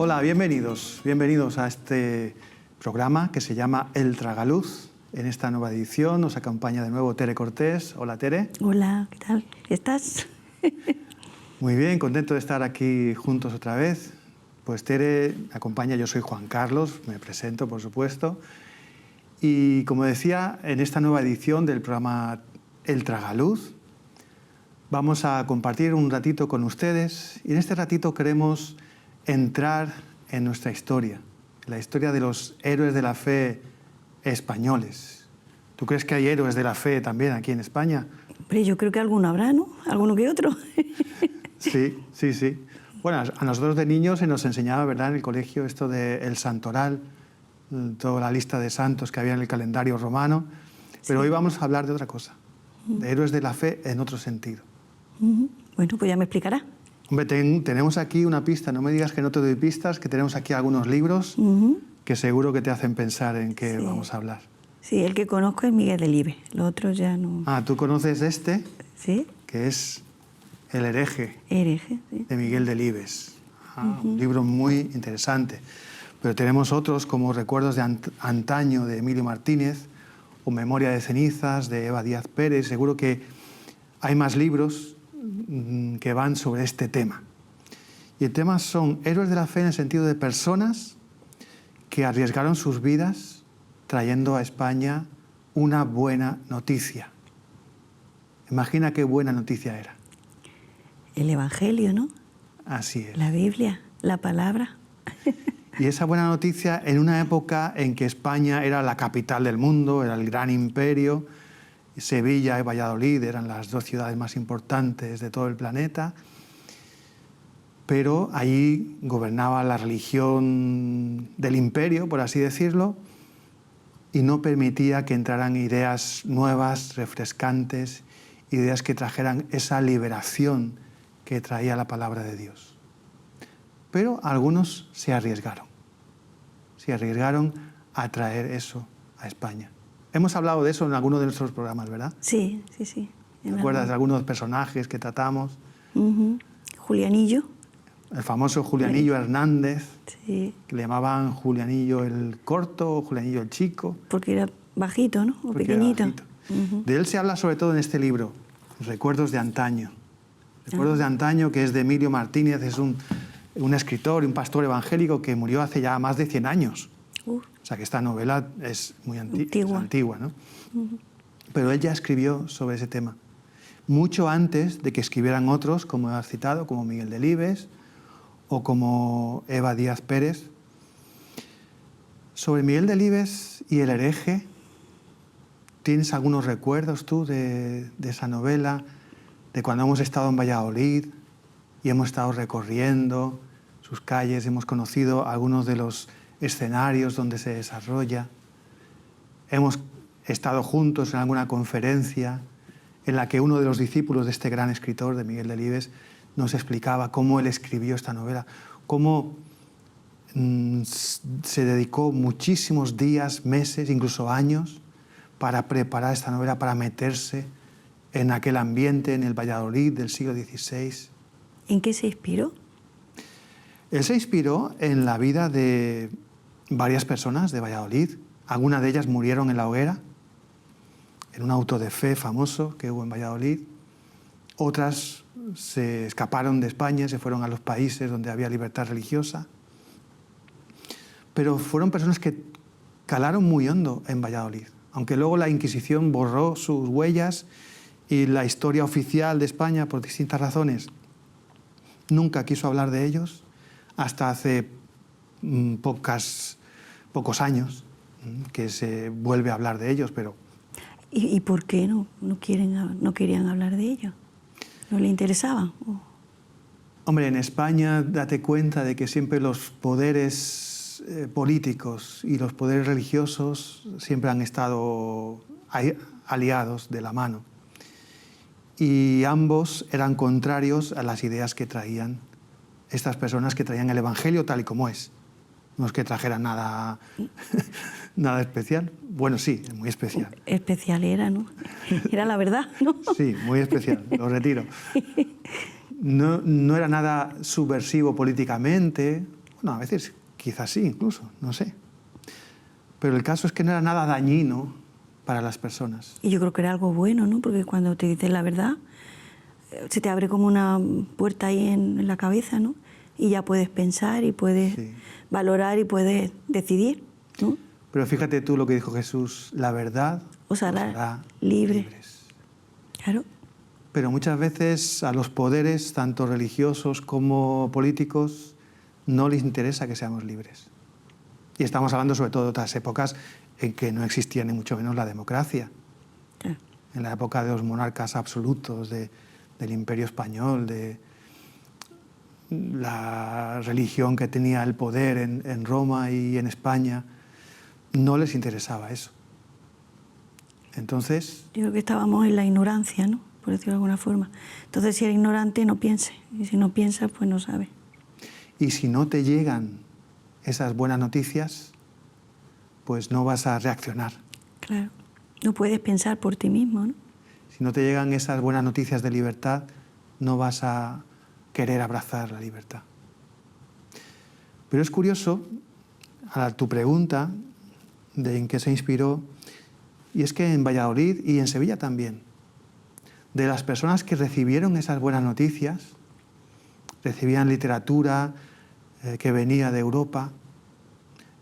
Hola, bienvenidos a este programa que se llama El Tragaluz. En esta nueva edición nos acompaña de nuevo Tere Cortés. Hola, Tere. Hola, ¿qué tal? ¿Estás? Muy bien, contento de estar aquí juntos otra vez. Pues Tere me acompaña, yo soy Juan Carlos, me presento, por supuesto. Y como decía, en esta nueva edición del programa El Tragaluz, vamos a compartir un ratito con ustedes y en este ratito queremos entrar en nuestra historia, la historia de los héroes de la fe españoles. ¿Tú crees que hay héroes de la fe también aquí en España? Pero yo creo que alguno habrá, ¿no? Alguno que otro. Sí. Bueno, a nosotros de niños se nos enseñaba, ¿verdad?, en el colegio esto del santoral, toda la lista de santos que había en el calendario romano, pero hoy vamos a hablar de otra cosa, de héroes de la fe en otro sentido. Bueno, pues ya me explicará. Hombre, tenemos aquí una pista, no me digas que no te doy pistas, que tenemos aquí algunos libros que seguro que te hacen pensar en qué vamos a hablar. Sí, el que conozco es Miguel Delibes, los otros ya no. Ah, ¿tú conoces este? Sí. Que es El hereje, Hereje, sí. de Miguel Delibes. Un libro muy interesante. Pero tenemos otros como Recuerdos de antaño, de Emilio Martínez, o Memoria de cenizas, de Eva Díaz Pérez. Seguro que hay más libros que van sobre este tema. Y el tema son héroes de la fe en el sentido de personas que arriesgaron sus vidas trayendo a España una buena noticia. Imagina qué buena noticia era. El Evangelio, ¿no? Así es. La Biblia, la palabra. Y esa buena noticia en una época en que España era la capital del mundo, era el gran imperio. Sevilla y Valladolid eran las dos ciudades más importantes de todo el planeta, pero allí gobernaba la religión del imperio, por así decirlo, y no permitía que entraran ideas nuevas, refrescantes, ideas que trajeran esa liberación que traía la palabra de Dios. Pero algunos se arriesgaron a traer eso a España. Hemos hablado de eso en alguno de nuestros programas, ¿verdad? Sí. ¿Te acuerdas de algunos personajes que tratamos? Julianillo. El famoso Julianillo Hernández, Sí. que le llamaban Julianillo el corto o Julianillo el chico. Porque era bajito, ¿no? O Porque pequeñito. era bajito. De él se habla sobre todo en este libro, Recuerdos de antaño. Recuerdos de antaño, que es de Emilio Martínez, es un escritor y un pastor evangélico que murió hace ya más de 100 años. O sea que esta novela es muy antigua, ¿no? Pero él ya escribió sobre ese tema, mucho antes de que escribieran otros, como has citado, como Miguel Delibes o como Eva Díaz Pérez. Sobre Miguel Delibes y El hereje, ¿tienes algunos recuerdos tú de esa novela, de cuando hemos estado en Valladolid y hemos estado recorriendo sus calles, hemos conocido algunos de los escenarios donde se desarrolla? Hemos estado juntos en alguna conferencia en la que uno de los discípulos de este gran escritor, de Miguel Delibes, nos explicaba cómo él escribió esta novela, cómo se dedicó muchísimos días, meses, incluso años, para preparar esta novela, para meterse en aquel ambiente, en el Valladolid del siglo XVI. ¿En qué se inspiró? Él se inspiró en la vida de varias personas de Valladolid. Algunas de ellas murieron en la hoguera, en un auto de fe famoso que hubo en Valladolid. Otras se escaparon de España, se fueron a los países donde había libertad religiosa. Pero fueron personas que calaron muy hondo en Valladolid. Aunque luego la Inquisición borró sus huellas y la historia oficial de España, por distintas razones, nunca quiso hablar de ellos, hasta hace pocos años que se vuelve a hablar de ellos, pero... ¿Y por qué no querían hablar de ellos? ¿No le interesaban? Hombre, en España date cuenta de que siempre los poderes políticos y los poderes religiosos siempre han estado aliados de la mano. Y ambos eran contrarios a las ideas que traían estas personas que traían el Evangelio tal y como es. No es que trajeran nada especial. Bueno, sí, muy especial. Especial era, ¿no? Era la verdad, ¿no? Sí, muy especial, lo retiro. No era nada subversivo políticamente Bueno, a veces quizás sí, incluso, no sé. Pero el caso es que no era nada dañino para las personas. Y yo creo que era algo bueno, ¿no? Porque cuando te dicen la verdad, se te abre como una puerta ahí en la cabeza, ¿no? Y ya puedes pensar y puedes Sí. valorar y puedes decidir, ¿no? Pero fíjate tú lo que dijo Jesús, la verdad Os hará hará libre. libres. Claro. Pero muchas veces a los poderes, tanto religiosos como políticos, no les interesa que seamos libres. Y estamos hablando sobre todo de otras épocas en que no existía ni mucho menos la democracia. Claro. En la época de los monarcas absolutos, del Imperio Español, de la religión que tenía el poder en Roma y en España, no les interesaba eso. Entonces, Yo creo que estábamos en la ignorancia, ¿no? Por decirlo de alguna forma. Entonces, si eres ignorante, no pienses. Y si no piensas, pues no sabes. y si no te llegan esas buenas noticias, pues no vas a reaccionar. Claro. No puedes pensar por ti mismo, ¿no? Si no te llegan esas buenas noticias de libertad, no vas a querer abrazar la libertad. Pero es curioso, a tu pregunta de en qué se inspiró, y es que en Valladolid y en Sevilla también, de las personas que recibieron esas buenas noticias, recibían literatura que venía de Europa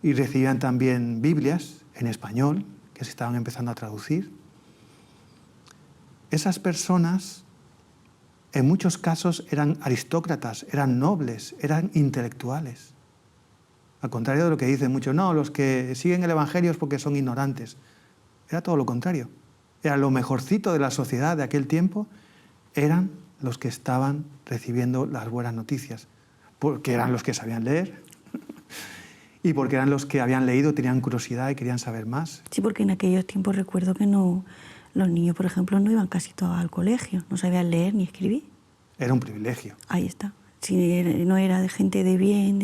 y recibían también Biblias en español, que se estaban empezando a traducir. Esas personas, en muchos casos, eran aristócratas, eran nobles, eran intelectuales. Al contrario de lo que dicen muchos, no, los que siguen el Evangelio es porque son ignorantes. Era todo lo contrario. Era lo mejorcito de la sociedad de aquel tiempo, eran los que estaban recibiendo las buenas noticias, porque eran los que sabían leer y porque eran los que habían leído, tenían curiosidad y querían saber más. Sí, porque en aquellos tiempos recuerdo que no, los niños, por ejemplo, no iban casi todos al colegio, no sabían leer ni escribir. Era un privilegio. Ahí está. Si no era de gente de bien,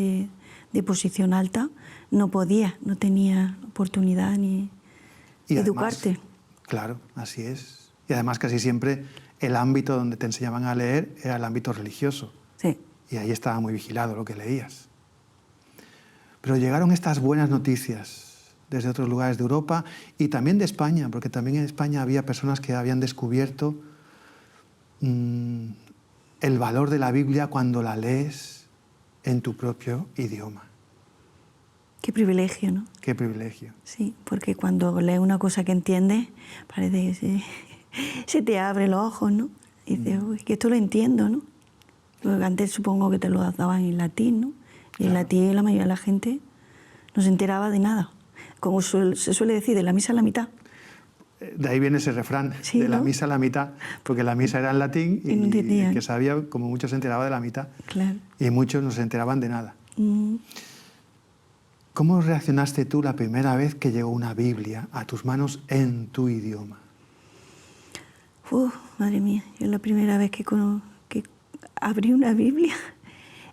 de posición alta, no podía, no tenía oportunidad ni Y educarte. además, claro, así es. Y además casi siempre el ámbito donde te enseñaban a leer era el ámbito religioso. Sí. Y ahí estaba muy vigilado lo que leías. Pero llegaron estas buenas noticias desde otros lugares de Europa y también de España, porque también en España había personas que habían descubierto el valor de la Biblia cuando la lees en tu propio idioma. Qué privilegio, ¿no? Qué privilegio. Sí, porque cuando lees una cosa que entiendes, parece que se te abren los ojos, ¿no? Y dices, uy, que esto lo entiendo, ¿no? Porque antes supongo que te lo daban en latín, ¿no? Y en Claro. latín la mayoría de la gente no se enteraba de nada. Como se suele decir, de la misa a la mitad. De ahí viene ese refrán, Sí, de la ¿no? misa a la mitad, porque la misa era en latín Y no y entendían. el que sabía, como muchos se enteraba de la mitad, Claro. y muchos no se enteraban de nada. Mm. ¿Cómo reaccionaste tú la primera vez que llegó una Biblia a tus manos en tu idioma? Madre mía, yo la primera vez que abrí una Biblia,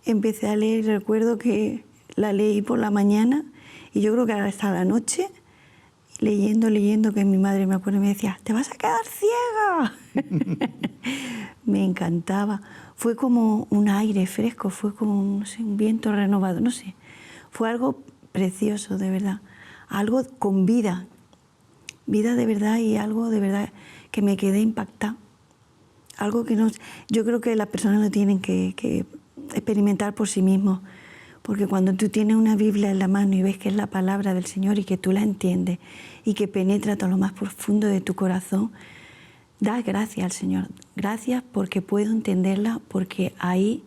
empecé a leer, recuerdo que la leí por la mañana y yo creo que hasta la noche, leyendo, que mi madre me acuerdo y me decía, te vas a quedar ciega. Me encantaba. Fue como un aire fresco, fue como no sé, un viento renovado, no sé. Fue algo precioso, de verdad. Algo con vida. Vida de verdad y algo de verdad que me quedé impactada. Algo que no... Yo creo que las personas lo tienen que experimentar por sí mismos. Porque cuando tú tienes una Biblia en la mano y ves que es la palabra del Señor y que tú la entiendes y que penetra hasta lo más profundo de tu corazón, das gracias al Señor. Gracias porque puedo entenderla, porque ahí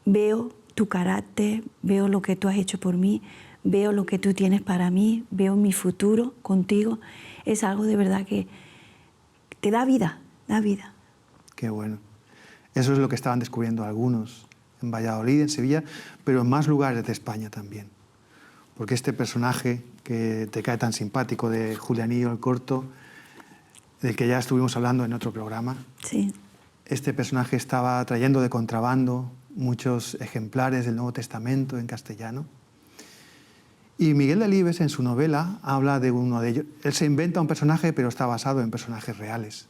veo tu carácter, veo lo que tú has hecho por mí, veo lo que tú tienes para mí, veo mi futuro contigo. Es algo de verdad que te da vida, da vida. Qué bueno. Eso es lo que estaban descubriendo algunos en Valladolid, en Sevilla, pero en más lugares de España también. Porque este personaje que te cae tan simpático de Julianillo el Corto, del que ya estuvimos hablando en otro programa, Sí. este personaje estaba trayendo de contrabando muchos ejemplares del Nuevo Testamento en castellano. Y Miguel Delibes, en su novela, habla de uno de ellos. Él se inventa un personaje, pero está basado en personajes reales.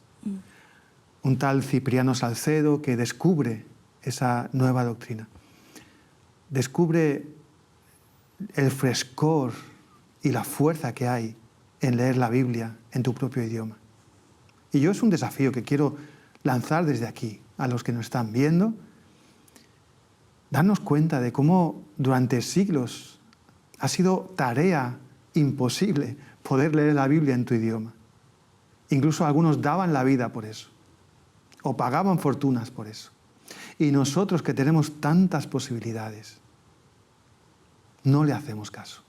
Un tal Cipriano Salcedo que descubre esa nueva doctrina. Descubre el frescor y la fuerza que hay en leer la Biblia en tu propio idioma. Y yo es un desafío que quiero lanzar desde aquí a los que nos están viendo, darnos cuenta de cómo durante siglos ha sido tarea imposible poder leer la Biblia en tu idioma. Incluso algunos daban la vida por eso, o pagaban fortunas por eso. Y nosotros que tenemos tantas posibilidades, no le hacemos caso.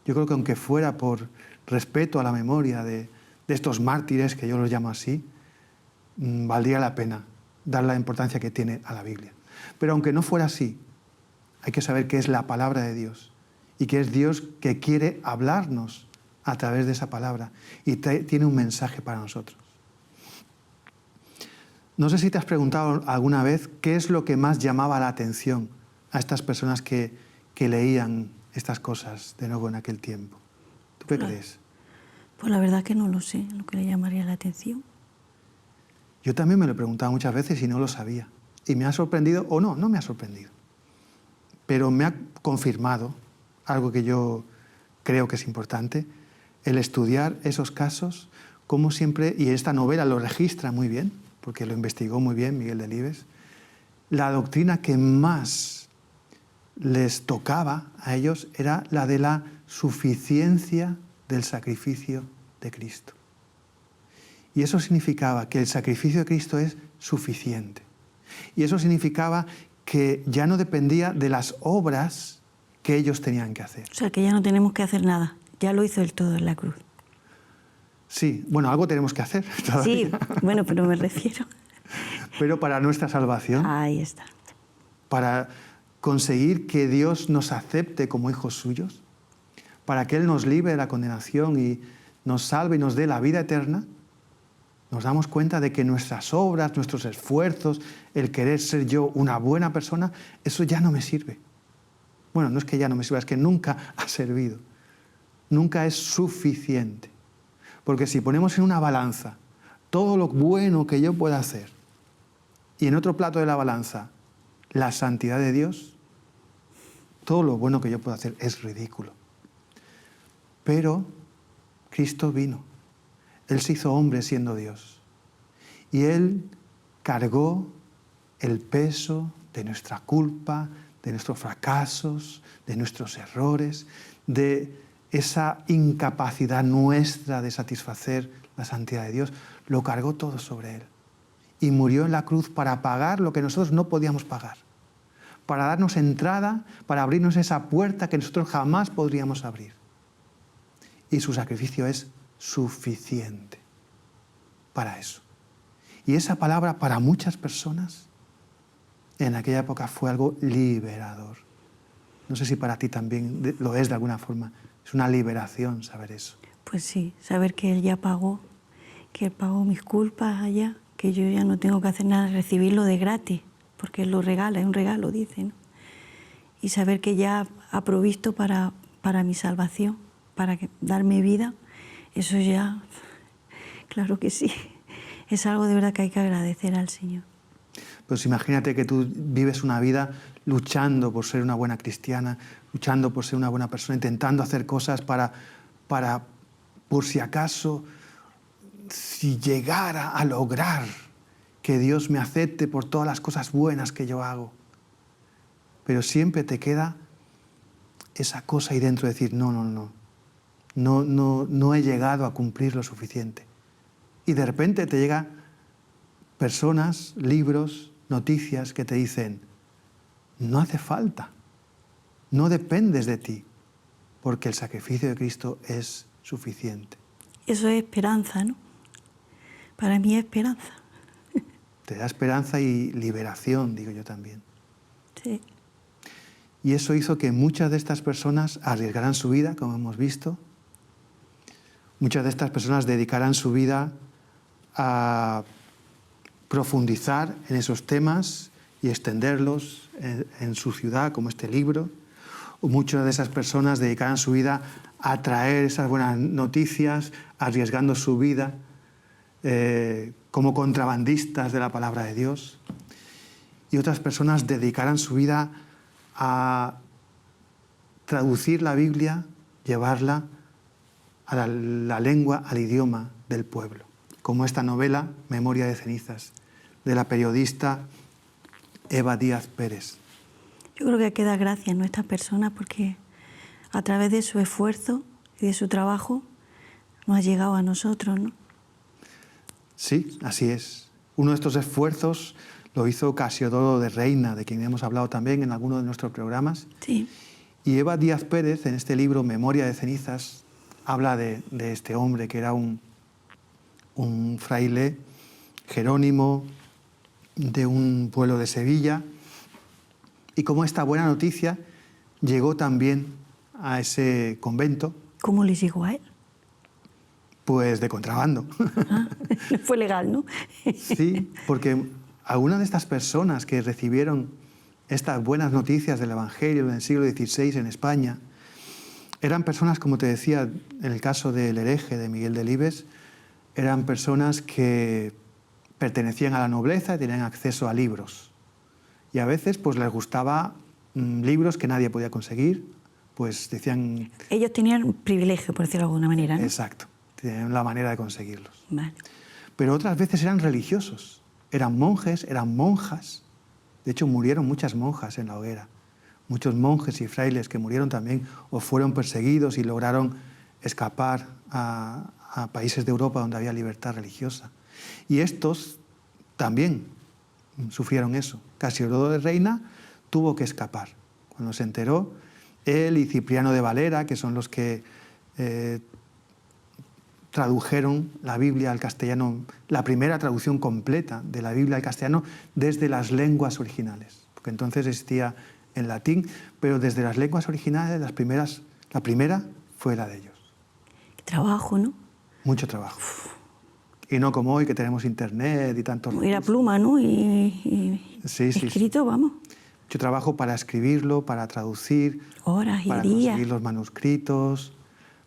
Yo creo que aunque fuera por respeto a la memoria de estos mártires, que yo los llamo así, valdría la pena dar la importancia que tiene a la Biblia. Pero aunque no fuera así, hay que saber que es la palabra de Dios y que es Dios que quiere hablarnos a través de esa palabra y tiene un mensaje para nosotros. No sé si te has preguntado alguna vez qué es lo que más llamaba la atención a estas personas que leían estas cosas de nuevo en aquel tiempo. ¿Tú qué crees? Pues la verdad que no lo sé, lo que le llamaría la atención. Yo también me lo he preguntado muchas veces y no lo sabía. Y me ha sorprendido, o no me ha sorprendido. Pero me ha confirmado algo que yo creo que es importante, el estudiar esos casos, como siempre, y esta novela lo registra muy bien, porque lo investigó muy bien Miguel Delibes, la doctrina que más les tocaba a ellos era la de la suficiencia del sacrificio de Cristo. Y eso significaba que el sacrificio de Cristo es suficiente. Y eso significaba que ya no dependía de las obras que ellos tenían que hacer. O sea, que ya no tenemos que hacer nada. Ya lo hizo el todo en la cruz. Sí, bueno, algo tenemos que hacer todavía. Sí, bueno, pero me refiero. Pero para nuestra salvación, Ahí está. para conseguir que Dios nos acepte como hijos suyos, para que Él nos libre de la condenación y nos salve y nos dé la vida eterna, nos damos cuenta de que nuestras obras, nuestros esfuerzos, el querer ser yo una buena persona, eso ya no me sirve. Bueno, no es que ya no me sirva, es que nunca ha servido. Nunca es suficiente. Porque si ponemos en una balanza todo lo bueno que yo pueda hacer y en otro plato de la balanza la santidad de Dios, todo lo bueno que yo puedo hacer es ridículo. Pero Cristo vino. Él se hizo hombre siendo Dios. Y Él cargó el peso de nuestra culpa, de nuestros fracasos, de nuestros errores, de esa incapacidad nuestra de satisfacer la santidad de Dios. Lo cargó todo sobre Él. Y murió en la cruz para pagar lo que nosotros no podíamos pagar. Para darnos entrada, para abrirnos esa puerta que nosotros jamás podríamos abrir. Y su sacrificio es suficiente para eso. Y esa palabra para muchas personas en aquella época fue algo liberador. No sé si para ti también lo es de alguna forma. Es una liberación saber eso. Pues sí, saber que Él ya pagó, que Él pagó mis culpas allá, que yo ya no tengo que hacer nada, recibirlo de gratis, porque Él lo regala, es un regalo, dice, ¿no? Y saber que ya ha provisto para mi salvación, para darme vida, eso ya, claro que sí, es algo de verdad que hay que agradecer al Señor. Pues imagínate que tú vives una vida luchando por ser una buena cristiana, luchando por ser una buena persona, intentando hacer cosas para por si acaso, si llegara a lograr que Dios me acepte por todas las cosas buenas que yo hago. Pero siempre te queda esa cosa ahí dentro de decir, no he llegado a cumplir lo suficiente. Y de repente te llegan personas, libros, noticias que te dicen, no hace falta, no dependes de ti, porque el sacrificio de Cristo es suficiente. Eso es esperanza, ¿no? Para mí es esperanza. Te da esperanza y liberación, digo yo también. Sí. Y eso hizo que muchas de estas personas arriesgaran su vida, como hemos visto. Muchas de estas personas dedicarán su vida a profundizar en esos temas y extenderlos en su ciudad, como este libro. O muchas de esas personas dedicarán su vida a traer esas buenas noticias, arriesgando su vida como contrabandistas de la palabra de Dios. Y otras personas dedicarán su vida a traducir la Biblia, llevarla a la lengua, al idioma del pueblo, como esta novela Memoria de cenizas, de la periodista Eva Díaz Pérez. Yo creo que hay que dar gracias a estas personas porque a través de su esfuerzo y de su trabajo nos ha llegado a nosotros, ¿no? Sí, así es. Uno de estos esfuerzos lo hizo Casiodoro de Reina, de quien hemos hablado también en alguno de nuestros programas. Sí. Y Eva Díaz Pérez, en este libro Memoria de cenizas, habla de este hombre que era un fraile jerónimo de un pueblo de Sevilla, y cómo esta buena noticia llegó también a ese convento. ¿Cómo le llegó a él? Pues de contrabando. Ah, no fue legal, ¿no? Sí, porque algunas de estas personas que recibieron estas buenas noticias del Evangelio en el siglo XVI en España eran personas, como te decía, en el caso del hereje de Miguel Delibes, eran personas que pertenecían a la nobleza y tenían acceso a libros. Y a veces pues les gustaba libros que nadie podía conseguir, pues decían... Ellos tenían privilegio, por decirlo de alguna manera, ¿no? Exacto, tenían la manera de conseguirlos. Vale. Pero otras veces eran religiosos, eran monjes, eran monjas. De hecho, murieron muchas monjas en la hoguera. Muchos monjes y frailes que murieron también o fueron perseguidos y lograron escapar a países de Europa donde había libertad religiosa. Y estos también sufrieron eso. Casiodoro de Reina tuvo que escapar. Cuando se enteró, él y Cipriano de Valera, que son los que tradujeron la Biblia al castellano, la primera traducción completa de la Biblia al castellano desde las lenguas originales. Porque entonces existía en latín, pero desde las lenguas originales, la primera fue la de ellos. Qué trabajo, ¿no? Mucho trabajo. Y no como hoy, que tenemos internet y tantos... Era pluma, ¿no? Y sí, escrito, sí. Vamos. Mucho trabajo para escribirlo, para traducir, horas y para días. Conseguir los manuscritos,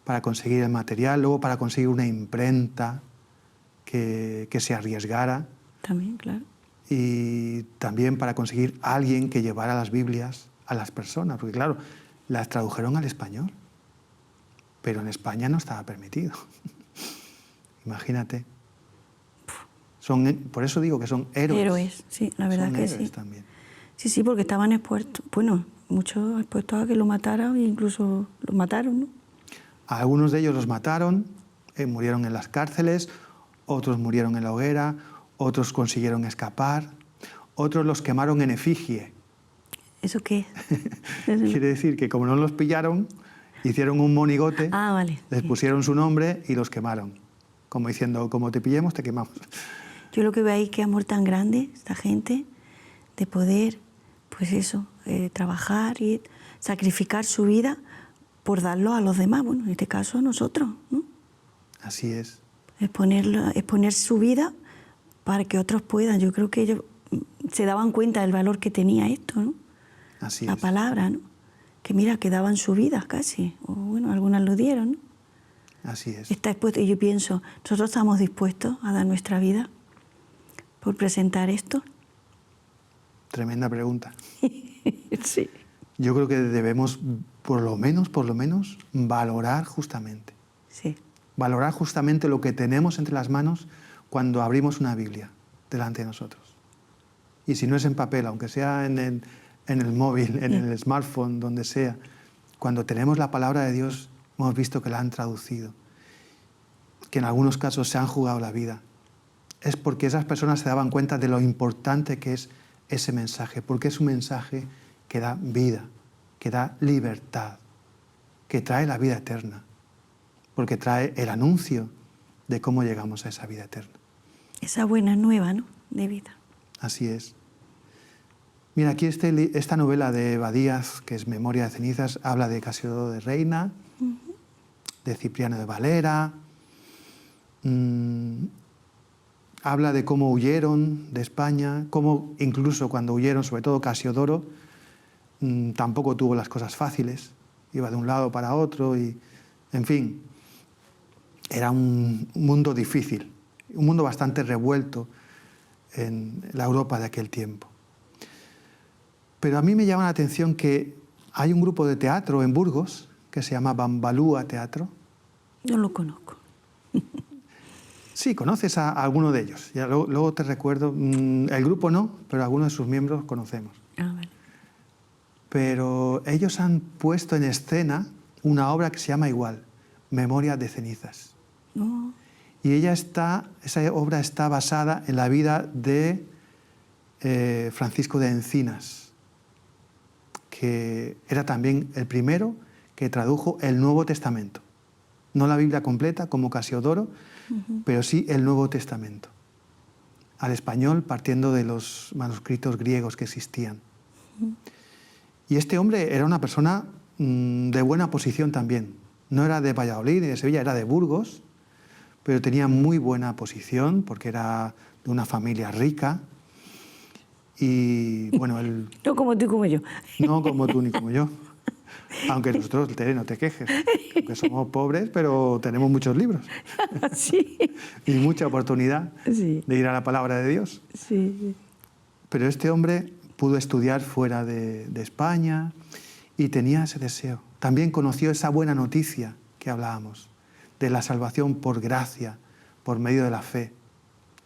para conseguir el material, luego para conseguir una imprenta que se arriesgara. También, claro. Y también para conseguir a alguien que llevara las Biblias a las personas, porque claro, las tradujeron al español, pero en España no estaba permitido. Imagínate. Por eso digo que son héroes. Héroes, sí, la verdad que sí. También. Sí, sí, porque estaban expuestos, bueno, muchos expuestos a que lo mataran e incluso los mataron, ¿no? A algunos de ellos los mataron, murieron en las cárceles, otros murieron en la hoguera, otros consiguieron escapar, otros los quemaron en efigie. ¿Eso qué es? Quiere decir que como no los pillaron, hicieron un monigote, vale. les pusieron su nombre y los quemaron. Como diciendo, como te pillemos, te quemamos. Yo lo que veo ahí es que amor tan grande, esta gente, de poder, pues eso, trabajar y sacrificar su vida por darlo a los demás, bueno, en este caso a nosotros, ¿no? Así es. Exponer su vida para que otros puedan. Yo creo que ellos se daban cuenta del valor que tenía esto, ¿no? Así la es. palabra, ¿no? Que mira, que daban su vida casi, o bueno, algunas lo dieron, ¿no? Así es. Está expuesto, y yo pienso, ¿nosotros estamos dispuestos a dar nuestra vida por presentar esto? Tremenda pregunta. Sí. Yo creo que debemos, por lo menos, valorar justamente. Sí. Valorar justamente lo que tenemos entre las manos cuando abrimos una Biblia delante de nosotros. Y si no es en papel, aunque sea en el móvil, en el smartphone, donde sea, cuando tenemos la palabra de Dios, hemos visto que la han traducido, que en algunos casos se han jugado la vida. Es porque esas personas se daban cuenta de lo importante que es ese mensaje, porque es un mensaje que da vida, que da libertad, que trae la vida eterna, porque trae el anuncio de cómo llegamos a esa vida eterna. Esa buena nueva, ¿no?, de vida. Así es. Mira, aquí esta novela de Eva Díaz, que es Memoria de cenizas, habla de Casiodoro de Reina, de Cipriano de Valera, habla de cómo huyeron de España, cómo incluso cuando huyeron, sobre todo Casiodoro, tampoco tuvo las cosas fáciles, iba de un lado para otro y, en fin, era un mundo difícil, un mundo bastante revuelto en la Europa de aquel tiempo. Pero a mí me llama la atención que Hay un grupo de teatro en Burgos que se llama Bambalúa Teatro. No lo conozco. Sí, conoces a alguno de ellos. Ya luego te recuerdo, el grupo no, pero algunos de sus miembros conocemos. Ah, vale. Pero ellos han puesto en escena una obra que se llama igual, Memoria de cenizas. No. Y esa obra está basada en la vida de Francisco de Encinas, que era también el primero que tradujo el Nuevo Testamento. No la Biblia completa como Casiodoro, pero sí el Nuevo Testamento, al español partiendo de los manuscritos griegos que existían. Y este hombre era una persona de buena posición también. No era de Valladolid ni de Sevilla, era de Burgos, pero tenía muy buena posición porque era de una familia rica. Y bueno, él... No como tú y como yo. No como tú ni como yo. Aunque nosotros, Tere, no te quejes, porque somos pobres, pero tenemos muchos libros. Sí. Y mucha oportunidad Sí. de ir a la palabra de Dios. Sí. Pero este hombre pudo estudiar fuera de España y tenía ese deseo. También conoció esa buena noticia que hablábamos, de la salvación por gracia, por medio de la fe,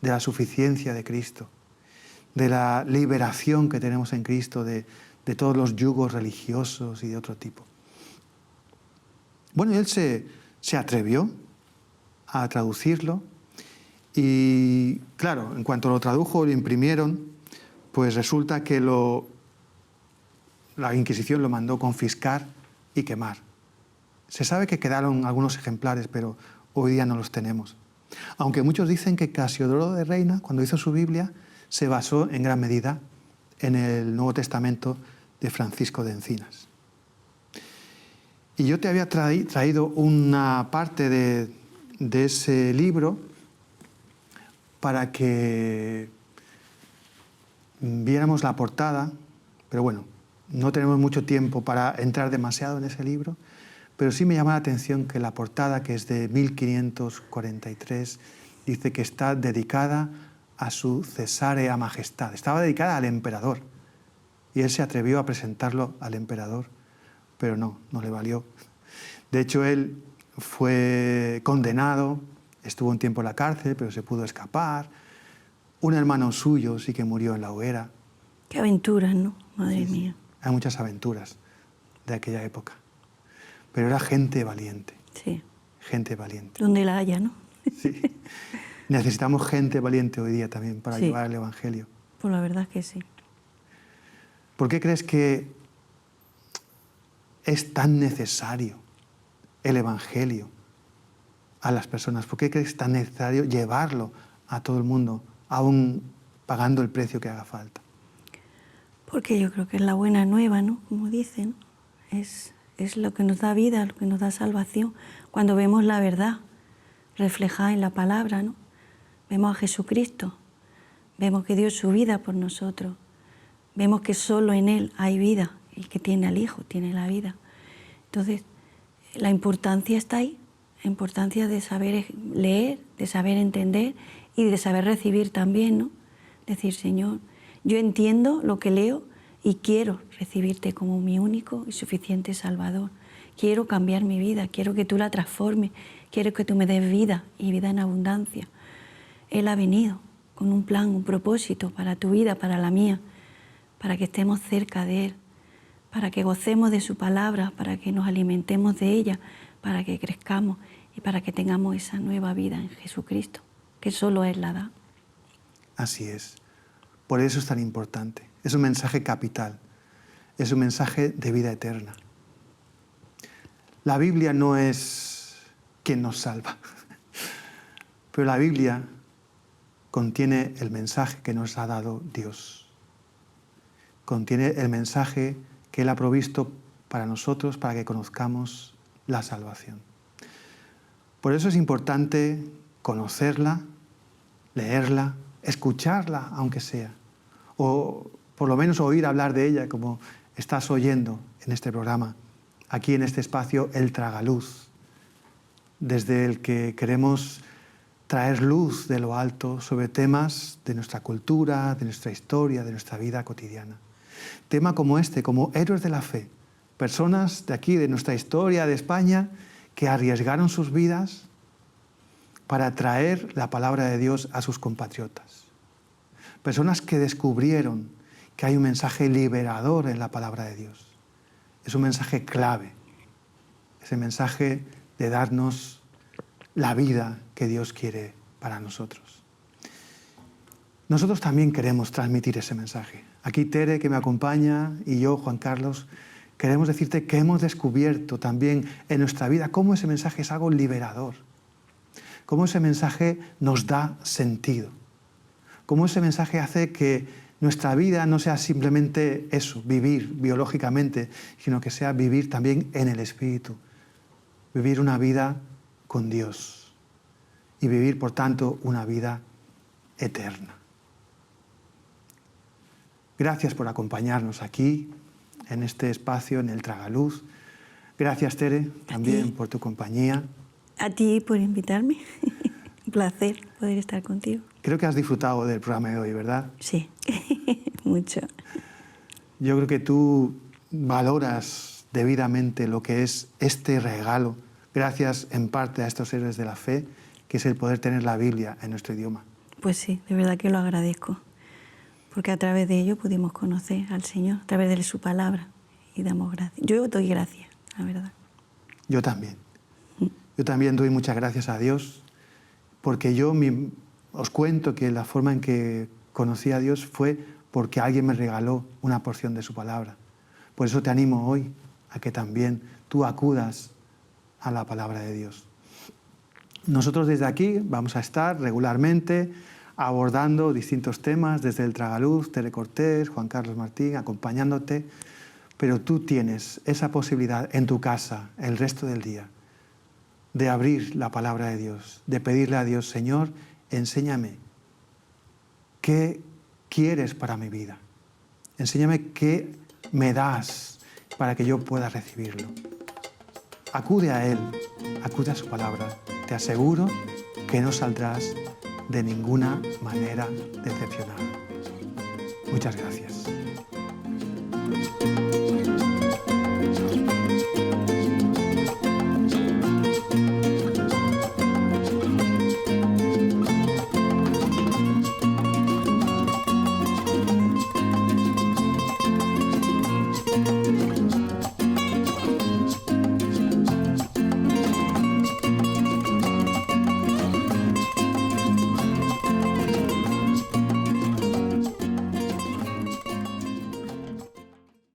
de la suficiencia de Cristo, de la liberación que tenemos en Cristo de todos los yugos religiosos y de otro tipo. Bueno, él se atrevió a traducirlo y, claro, en cuanto lo tradujo, lo imprimieron, pues resulta que la Inquisición lo mandó confiscar y quemar. Se sabe que quedaron algunos ejemplares, pero hoy día no los tenemos. Aunque muchos dicen que Casiodoro de Reina, cuando hizo su Biblia, se basó en gran medida en el Nuevo Testamento de Francisco de Encinas. Y yo te había traído una parte de ese libro para que viéramos la portada, pero bueno, no tenemos mucho tiempo para entrar demasiado en ese libro, pero sí me llama la atención que la portada, que es de 1543, dice que está dedicada a su cesárea majestad. Estaba dedicada al emperador. Y él se atrevió a presentarlo al emperador, pero no le valió. De hecho, él fue condenado, estuvo un tiempo en la cárcel, pero se pudo escapar. Un hermano suyo sí que murió en la hoguera. Qué aventuras, ¿no? Madre mía. Hay muchas aventuras de aquella época. Pero era gente valiente. Sí. Gente valiente. Donde la haya, ¿no? Sí. Necesitamos gente valiente hoy día también para llevar el Evangelio. Pues la verdad es que sí. ¿Por qué crees que es tan necesario el Evangelio a las personas? ¿Por qué crees que es tan necesario llevarlo a todo el mundo, aún pagando el precio que haga falta? Porque yo creo que es la buena nueva, ¿no? Como dicen, es lo que nos da vida, lo que nos da salvación. Cuando vemos la verdad reflejada en la palabra, ¿no? Vemos a Jesucristo, vemos que dio su vida por nosotros. Vemos que solo en Él hay vida, el que tiene al Hijo tiene la vida. Entonces, la importancia está ahí, la importancia de saber leer, de saber entender y de saber recibir también, ¿no? Decir, Señor, yo entiendo lo que leo y quiero recibirte como mi único y suficiente Salvador. Quiero cambiar mi vida, quiero que tú la transformes, quiero que tú me des vida y vida en abundancia. Él ha venido con un plan, un propósito para tu vida, para la mía, para que estemos cerca de Él, para que gocemos de su palabra, para que nos alimentemos de ella, para que crezcamos y para que tengamos esa nueva vida en Jesucristo, que solo Él la da. Así es. Por eso es tan importante. Es un mensaje capital. Es un mensaje de vida eterna. La Biblia no es quien nos salva, pero la Biblia contiene el mensaje que nos ha dado Dios. Contiene el mensaje que Él ha provisto para nosotros, para que conozcamos la salvación. Por eso es importante conocerla, leerla, escucharla, aunque sea, o por lo menos oír hablar de ella, como estás oyendo en este programa, aquí en este espacio, El Tragaluz, desde el que queremos traer luz de lo alto sobre temas de nuestra cultura, de nuestra historia, de nuestra vida cotidiana. Tema como este, como héroes de la fe, personas de aquí, de nuestra historia, de España, que arriesgaron sus vidas para traer la palabra de Dios a sus compatriotas. Personas que descubrieron que hay un mensaje liberador en la palabra de Dios. Es un mensaje clave, ese mensaje de darnos la vida que Dios quiere para nosotros. Nosotros también queremos transmitir ese mensaje. Aquí Tere, que me acompaña, y yo, Juan Carlos, queremos decirte que hemos descubierto también en nuestra vida cómo ese mensaje es algo liberador, cómo ese mensaje nos da sentido, cómo ese mensaje hace que nuestra vida no sea simplemente eso, vivir biológicamente, sino que sea vivir también en el Espíritu, vivir una vida con Dios y vivir, por tanto, una vida eterna. Gracias por acompañarnos aquí, en este espacio, en el Tragaluz. Gracias, Tere, también por tu compañía. A ti por invitarme. Un placer poder estar contigo. Creo que has disfrutado del programa de hoy, ¿verdad? Sí, mucho. Yo creo que tú valoras debidamente lo que es este regalo, gracias en parte a estos héroes de la fe, que es el poder tener la Biblia en nuestro idioma. Pues sí, de verdad que lo agradezco, porque a través de ello pudimos conocer al Señor, a través de su palabra, y damos gracias. Yo doy gracias, la verdad. Yo también. Yo también doy muchas gracias a Dios, porque os cuento que la forma en que conocí a Dios fue porque alguien me regaló una porción de su palabra. Por eso te animo hoy a que también tú acudas a la palabra de Dios. Nosotros desde aquí vamos a estar regularmente abordando distintos temas, desde el Tragaluz, Tere Cortés, Juan Carlos Martín, acompañándote, pero tú tienes esa posibilidad en tu casa el resto del día de abrir la palabra de Dios, de pedirle a Dios, Señor, enséñame qué quieres para mi vida. Enséñame qué me das para que yo pueda recibirlo. Acude a Él, acude a su palabra. Te aseguro que no saldrás de ninguna manera decepcionado. Muchas gracias.